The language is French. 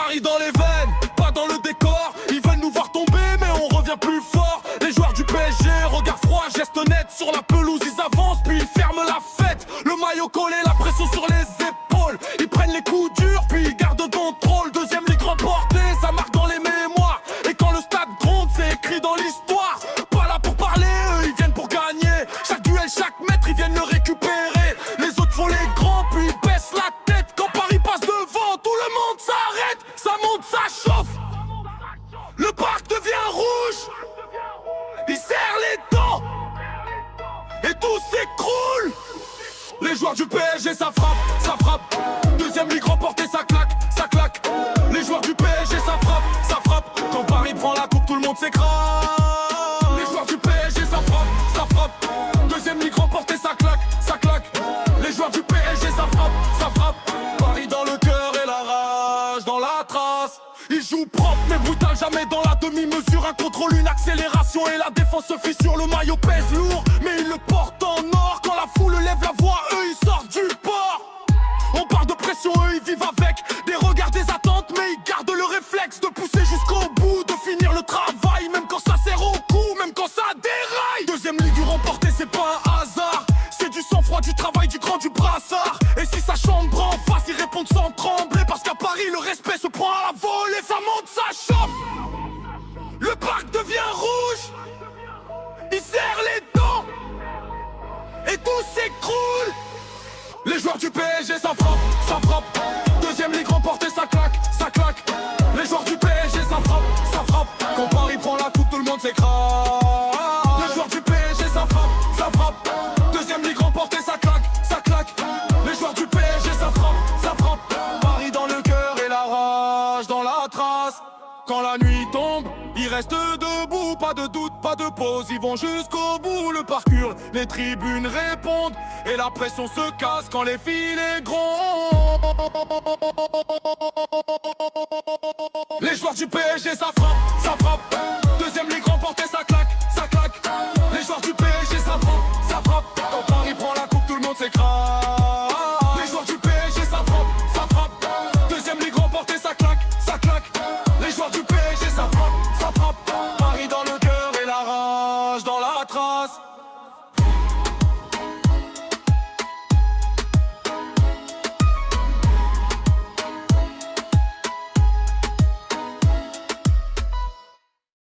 Paris dans les veines, pas dans le décor. Ils veulent nous voir tomber mais on revient plus fort. Les joueurs du PSG, regard froid, geste net. Sur la pelouse ils avancent puis ils ferment la fête. Le maillot collé, la pression sur les épaules. Ils prennent les coups durs puis ils gardent le contrôle. Deuxième ligue remportée, ça marque dans les mémoires. Et quand le stade gronde, c'est écrit dans l'histoire. Pas là pour parler, eux ils viennent pour gagner. Chaque duel, chaque mètre, ils viennent le récupérer. Les autres font les grands puis ils baissent la tête. Quand Paris passe devant, tout le monde s'arrête. Ça monte, ça chauffe. Le parc devient rouge. Il serre les dents et tout s'écroule. Les joueurs du PSG, ça frappe, ça frappe. Deuxième ligue remportée, ça claque, ça claque. Les joueurs du PSG, ça frappe, ça frappe. Quand Paris prend la coupe, tout le monde s'écrase. Les joueurs du PSG, ça frappe, ça frappe. Deuxième ligue remportée, ça claque, ça claque. Les joueurs du PSG, ça frappe, ça frappe. Paris dans le cœur et la rage dans la trace. Ils jouent propre mais brutal, jamais dans la demi-mesure. Un contrôle, une accélération et la défense se fissure. Le maillot pèse lourd mais ils le portent en or. Quand la foule lève la voix, eux ils sortent du port. On part de pression, eux ils vivent avec des regards, des attentes, mais ils gardent le réflexe de pousser jusqu'au bout, de finir le travail, même quand ça sert au coup, même quand ça déraille. Deuxième ligue remportée, c'est pas un hasard. C'est du sang-froid, du travail, du grand, du brassard. Et si ça chambre en face, ils répondent sans trembler. Parce qu'à Paris, le respect se prend à la volée. Ça monte, ça chauffe. Le parc devient rouge. Ils serrent les dents et tout s'écroule. Les joueurs du PSG, ça frappe, ça frappe. Deuxième ligue remportée, ça claque, ça claque. Les joueurs du PSG, ça frappe, ça frappe. Quand Paris prend la coupe, tout le monde s'écrase. Les joueurs du PSG, ça frappe, ça frappe. Deuxième ligue remportée, ça claque, ça claque. Les joueurs du PSG, ça frappe, ça frappe. Paris dans le cœur et la rage dans la trace. Quand la nuit tombe, ils restent debout, pas de doute, pas de pause. Ils vont jusqu'au bout, le parcours, les tribunes répondent. Et la pression se casse quand les filets grondent. Les joueurs du PSG, ça frappe, ça frappe.